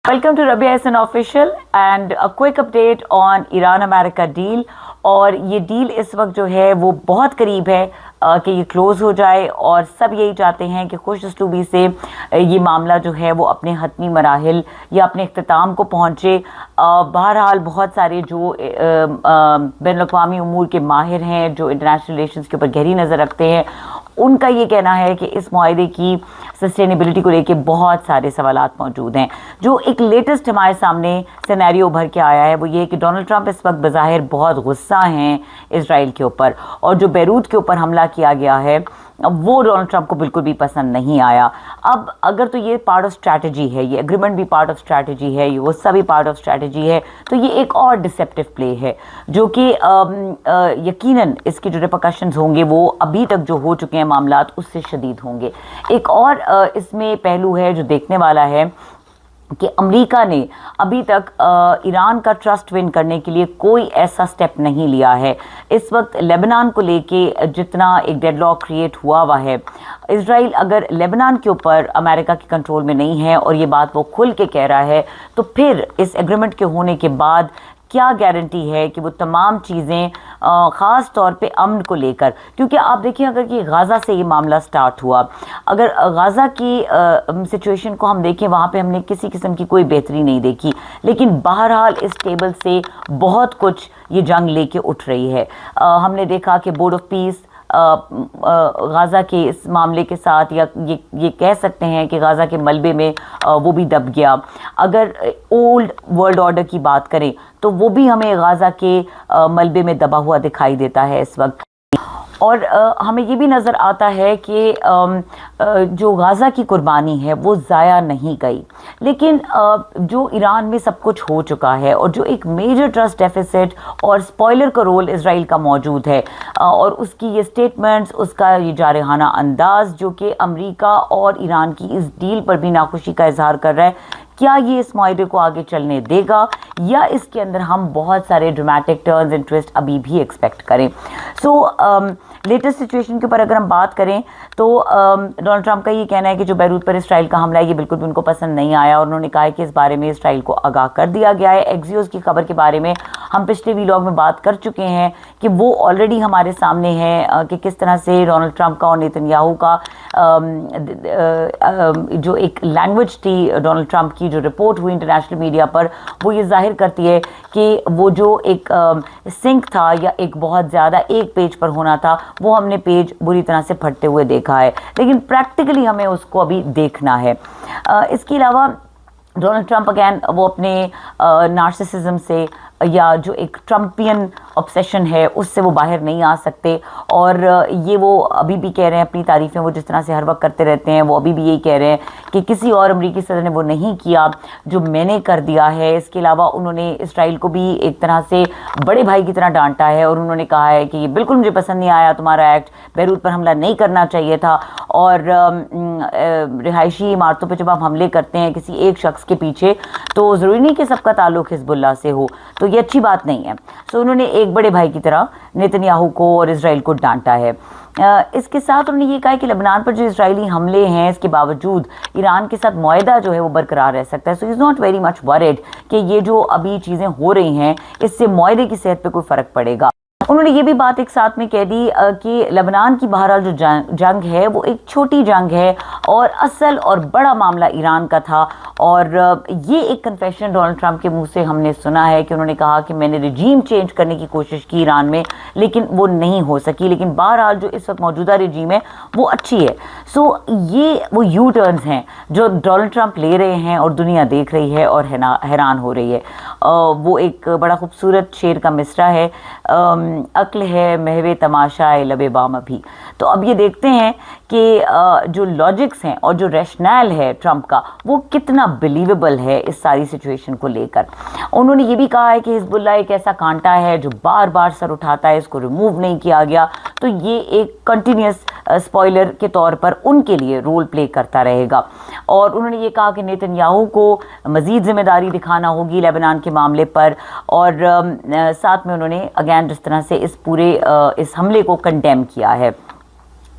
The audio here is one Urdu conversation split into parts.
Welcome to Rabia Hassan Official and a quick update on Iran-America deal. اور یہ ڈیل اس وقت جو ہے وہ بہت قریب ہے کہ یہ کلوز ہو جائے اور سب یہی چاہتے ہیں کہ خوش اسلوبی سے یہ معاملہ جو ہے وہ اپنے حتمی مراحل یا اپنے اختتام کو پہنچے. بہرحال بہت سارے جو بین الاقوامی امور کے ماہر ہیں جو انٹرنیشنل ریلیشنز کے اوپر گہری نظر رکھتے ہیں ان کا یہ کہنا ہے کہ اس معاہدے کی سسٹینیبلٹی کو لے کے بہت سارے سوالات موجود ہیں. جو ایک لیٹسٹ ہمارے سامنے سینیریو ابھر کے آیا ہے وہ یہ کہ ڈونلڈ ٹرمپ اس وقت بظاہر بہت غصہ ہیں اسرائیل کے اوپر، اور جو بیروت کے اوپر حملہ کیا گیا ہے وہ ڈونلڈ ٹرمپ کو بالکل بھی پسند نہیں آیا. اب اگر تو یہ پارٹ آف اسٹریٹجی ہے، یہ اگریمنٹ بھی پارٹ آف اسٹریٹجی ہے، یہ غصہ بھی پارٹ آف اسٹریٹجی ہے، تو یہ ایک اور ڈسیپٹیو پلے ہے جو کہ یقیناً اس کی جو ریپرکشنز ہوں گے وہ ابھی تک جو ہو چکے ہیں معاملات اس سے شدید ہوں گے. ایک اور اس میں پہلو ہے جو دیکھنے والا ہے کہ امریکہ نے ابھی تک ایران کا ٹرسٹ ون کرنے کے لیے کوئی ایسا سٹیپ نہیں لیا ہے. اس وقت لیبنان کو لے کے جتنا ایک ڈیڈ لاک کریٹ ہوا ہے، اسرائیل اگر لیبنان کے اوپر امریکہ کے کنٹرول میں نہیں ہے اور یہ بات وہ کھل کے کہہ رہا ہے، تو پھر اس ایگریمنٹ کے ہونے کے بعد کیا گارنٹی ہے کہ وہ تمام چیزیں خاص طور پہ امن کو لے کر، کیونکہ آپ دیکھیں اگر کہ غازہ سے یہ معاملہ سٹارٹ ہوا، اگر غازہ کی سچویشن کو ہم دیکھیں وہاں پہ ہم نے کسی قسم کی کوئی بہتری نہیں دیکھی، لیکن بہرحال اس ٹیبل سے بہت کچھ یہ جنگ لے کے اٹھ رہی ہے. ہم نے دیکھا کہ بورڈ آف پیس غازہ کے اس معاملے کے ساتھ، یا یہ کہہ سکتے ہیں کہ غازہ کے ملبے میں وہ بھی دب گیا. اگر اولڈ ورلڈ آرڈر کی بات کریں تو وہ بھی ہمیں غازہ کے ملبے میں دبا ہوا دکھائی دیتا ہے اس وقت. اور ہمیں یہ بھی نظر آتا ہے کہ جو غازہ کی قربانی ہے وہ ضائع نہیں گئی، لیکن جو ایران میں سب کچھ ہو چکا ہے اور جو ایک میجر ٹرسٹ ڈیفیسٹ اور سپوائلر کا رول اسرائیل کا موجود ہے، اور اس کی یہ سٹیٹمنٹس، اس کا یہ جارحانہ انداز جو کہ امریکہ اور ایران کی اس ڈیل پر بھی ناخوشی کا اظہار کر رہا ہے، کیا یہ اس معاہدے کو آگے چلنے دے گا یا اس کے اندر ہم بہت سارے ڈرامیٹک ٹرنز اینڈ ٹوسٹ ابھی بھی ایکسپیکٹ کریں. لیٹسٹ سچویشن کے اوپر اگر ہم بات کریں تو ڈونلڈ ٹرمپ کا یہ کہنا ہے کہ جو بیروت پر اسرائیل کا حملہ ہے یہ بالکل بھی ان کو پسند نہیں آیا، اور انہوں نے کہا ہے کہ اس بارے میں اسرائیل کو آگاہ کر دیا گیا ہے. ایکزیوس کی خبر کے بارے میں ہم پچھلے ویلاگ میں بات کر چکے ہیں کہ وہ آلریڈی ہمارے سامنے ہے کہ کس طرح سے ڈونلڈ ٹرمپ کا اور نیتن یاہو کا جو ایک لینگویج تھی ڈونلڈ ٹرمپ کی جو رپورٹ ہوئی انٹرنیشنل میڈیا پر، وہ یہ ظاہر کرتی ہے کہ وہ جو ایک سنک تھا یا ایک بہت زیادہ ایک پیج پر ہونا تھا، وہ ہم نے پیج بری طرح سے پھٹتے ہوئے دیکھا ہے، لیکن پریکٹیکلی ہمیں اس کو ابھی دیکھنا ہے. اس کے علاوہ ڈونلڈ ٹرمپ اگین وہ اپنے نارسسزم سے یا جو ایک ٹرمپین obsession ہے اس سے وہ باہر نہیں آ سکتے، اور یہ وہ ابھی بھی کہہ رہے ہیں اپنی تعریفیں وہ جس طرح سے ہر وقت کرتے رہتے ہیں، وہ ابھی بھی یہی کہہ رہے ہیں کہ کسی اور امریکی صدر نے وہ نہیں کیا جو میں نے کر دیا ہے. اس کے علاوہ انہوں نے اسرائیل کو بھی ایک طرح سے بڑے بھائی کی طرح ڈانٹا ہے، اور انہوں نے کہا ہے کہ یہ بالکل مجھے پسند نہیں آیا تمہارا ایکٹ، بیروت پر حملہ نہیں کرنا چاہیے تھا، اور رہائشی عمارتوں پہ جب آپ حملے کرتے ہیں کسی ایک شخص کے پیچھے تو ضروری نہیں کہ سب کا تعلق حزب اللہ سے ہو، تو یہ اچھی بات نہیں ہے. سو انہوں نے ایک بڑے بھائی کی طرح نیتن یاہو کو اور اسرائیل کو ڈانٹا ہے. اس کے ساتھ انہوں نے یہ کہا کہ لبنان پر جو اسرائیلی حملے ہیں اس کے باوجود ایران کے ساتھ معاہدہ جو ہے وہ برقرار رہ سکتا ہے. So is not very much word کہ یہ جو ابھی چیزیں ہو رہی ہیں اس سے معاہدے کی صحت پہ کوئی فرق پڑے گا. انہوں نے یہ بھی بات ایک ساتھ میں کہہ دی کہ لبنان کی بہرحال جو جنگ ہے وہ ایک چھوٹی جنگ ہے، اور اصل اور بڑا معاملہ ایران کا تھا. اور یہ ایک کنفیشن ڈونلڈ ٹرمپ کے منہ سے ہم نے سنا ہے کہ انہوں نے کہا کہ میں نے رجیم چینج کرنے کی کوشش کی ایران میں، لیکن وہ نہیں ہو سکی. لیکن بہرحال جو اس وقت موجودہ رجیم ہے وہ اچھی ہے. سو یہ وہ یو ٹرنز ہیں جو ڈونلڈ ٹرمپ لے رہے ہیں اور دنیا دیکھ رہی ہے اور حیران ہو رہی ہے. وہ ایک بڑا خوبصورت شعر کا مصرع ہے، عقل ہے محو تماشائے لب بام ابھی. تو اب یہ دیکھتے ہیں کہ جو لاجکس ہیں اور جو ریشنل ہے ٹرمپ کا وہ کتنا بلیویبل ہے اس ساری سچویشن کو لے کر. انہوں نے یہ بھی کہا ہے کہ حزب اللہ ایک ایسا کانٹا ہے جو بار بار سر اٹھاتا ہے، اس کو ریموو نہیں کیا گیا، تو یہ ایک کنٹینیوس سپوائلر کے طور پر ان کے لیے رول پلے کرتا رہے گا. اور انہوں نے یہ کہا کہ نیتن یاہو کو مزید ذمہ داری دکھانا ہوگی لیبنان کے معاملے پر، اور ساتھ میں انہوں نے اگین جس طرح سے اس پورے اس حملے کو کنڈیم کیا ہے.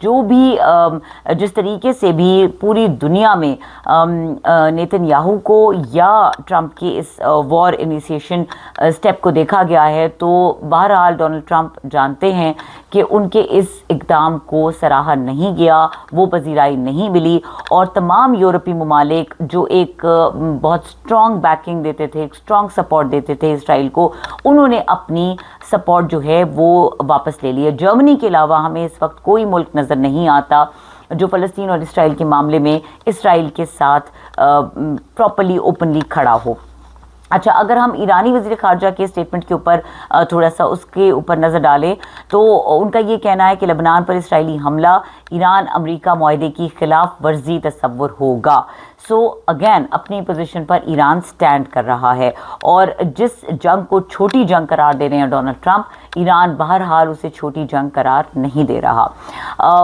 جو بھی جس طریقے سے بھی پوری دنیا میں نیتن یاہو کو یا ٹرمپ کی اس وار انیشیشن سٹیپ کو دیکھا گیا ہے، تو بہرحال ڈونلڈ ٹرمپ جانتے ہیں کہ ان کے اس اقدام کو سراہا نہیں گیا، وہ پذیرائی نہیں ملی، اور تمام یورپی ممالک جو ایک بہت سٹرونگ بیکنگ دیتے تھے، ایک سٹرونگ سپورٹ دیتے تھے اسرائیل کو، انہوں نے اپنی سپورٹ جو ہے وہ واپس لے لی ہے۔ جرمنی کے علاوہ ہمیں اس وقت کوئی ملک نظر نہیں آتا جو فلسطین اور اسرائیل کے معاملے میں اسرائیل کے ساتھ پراپرلی اوپنلی کھڑا ہو۔ اچھا، اگر ہم ایرانی وزیر خارجہ کے اسٹیٹمنٹ کے اوپر تھوڑا سا اس کے اوپر نظر ڈالیں تو ان کا یہ کہنا ہے کہ لبنان پر اسرائیلی حملہ ایران امریکہ معاہدے کی خلاف ورزی تصور ہوگا۔ سو اگین اپنی پوزیشن پر ایران سٹینڈ کر رہا ہے، اور جس جنگ کو چھوٹی جنگ قرار دے رہے ہیں ڈونلڈ ٹرمپ، ایران بہرحال اسے چھوٹی جنگ قرار نہیں دے رہا۔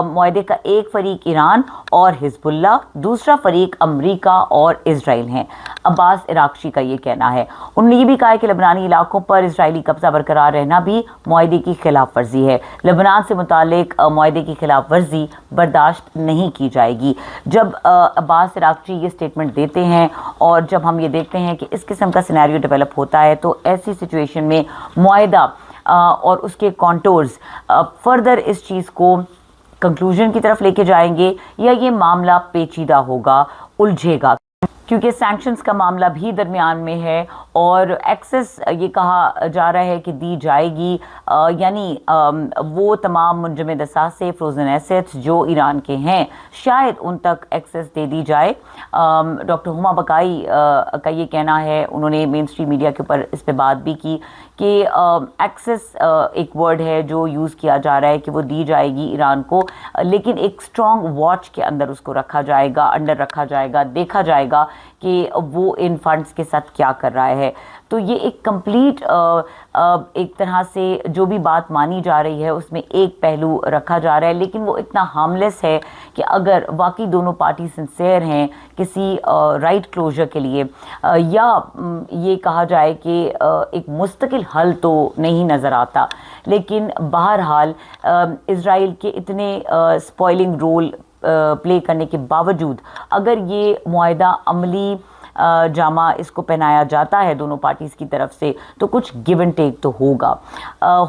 معاہدے کا ایک فریق ایران اور حزب اللہ، دوسرا فریق امریکہ اور اسرائیل ہیں۔ عباس عراقچی کا یہ کہنا ہے۔ انہوں نے یہ بھی کہا ہے کہ لبنانی علاقوں پر اسرائیلی قبضہ برقرار رہنا بھی معاہدے کی خلاف ورزی ہے۔ لبنان سے متعلق معاہدے کی خلاف ورزی برداشت نہیں کی جائے گی۔ جب عباس عراقچی یہ اسٹیٹمنٹ دیتے ہیں اور جب ہم یہ دیکھتے ہیں کہ اس قسم کا سینیریو ڈیولپ ہوتا ہے، تو ایسی سچویشن میں معاہدہ اور اس کے کانٹورز فردر اس چیز کو کنکلوژن کی طرف لے کے جائیں گے، یا یہ معاملہ پیچیدہ ہوگا، الجھے گا، کیونکہ سینکشنز کا معاملہ بھی درمیان میں ہے، اور ایکسس یہ کہا جا رہا ہے کہ دی جائے گی، یعنی وہ تمام منجمد اثاثے، فروزن ایسیٹس جو ایران کے ہیں، شاید ان تک ایکسس دے دی جائے۔ ڈاکٹر ہما بقائی کا یہ کہنا ہے، انہوں نے مین اسٹریم میڈیا کے اوپر اس پہ بات بھی کی کہ ایکسس ایک ورڈ ہے جو یوز کیا جا رہا ہے کہ وہ دی جائے گی ایران کو، لیکن ایک اسٹرانگ واچ کے اندر اس کو رکھا جائے گا، انڈر رکھا جائے گا، دیکھا جائے گا کہ وہ ان فنڈز کے ساتھ کیا کر رہا ہے۔ تو یہ ایک کمپلیٹ ایک طرح سے جو بھی بات مانی جا رہی ہے اس میں ایک پہلو رکھا جا رہا ہے، لیکن وہ اتنا ہارملیس ہے کہ اگر واقعی دونوں پارٹی سنسیئر ہیں کسی رائٹ کلوزر کے لیے، یا یہ کہا جائے کہ ایک مستقل حل تو نہیں نظر آتا، لیکن بہرحال اسرائیل کے اتنے اسپوائلنگ رول پلے کرنے کے باوجود اگر یہ معاہدہ عملی جامہ اس کو پہنایا جاتا ہے دونوں پارٹیز کی طرف سے، تو کچھ گیو اینڈ ٹیک تو ہوگا۔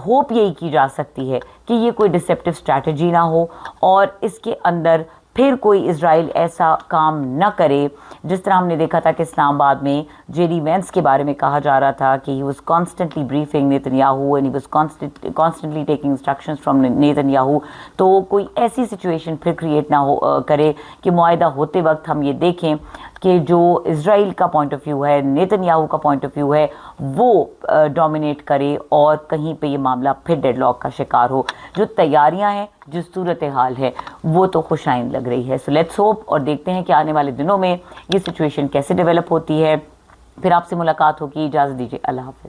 ہوپ یہی کی جا سکتی ہے کہ یہ کوئی ڈسیپٹو اسٹریٹجی نہ ہو، اور اس کے اندر پھر کوئی اسرائیل ایسا کام نہ کرے جس طرح ہم نے دیکھا تھا کہ اسلام آباد میں جے ڈی وینس کے بارے میں کہا جا رہا تھا کہ he was constantly briefing Nitin Yahoo and he was constantly taking instructions from Nitin Yahoo. تو کوئی ایسی سچویشن پھر کریٹ نہ کرے کہ معاہدہ ہوتے وقت ہم یہ دیکھیں کہ جو اسرائیل کا پوائنٹ آف ویو ہے، نیتن یاہو کا پوائنٹ آف ویو ہے، وہ ڈومینیٹ کرے اور کہیں پہ یہ معاملہ پھر ڈیڈ لاک کا شکار ہو۔ جو تیاریاں ہیں، جو صورتحال ہے، وہ تو خوش آئند لگ رہی ہے۔ سو لیٹس ہوپ، اور دیکھتے ہیں کہ آنے والے دنوں میں یہ سچویشن کیسے ڈیولپ ہوتی ہے۔ پھر آپ سے ملاقات ہوگی، اجازت دیجیے، اللہ حافظ۔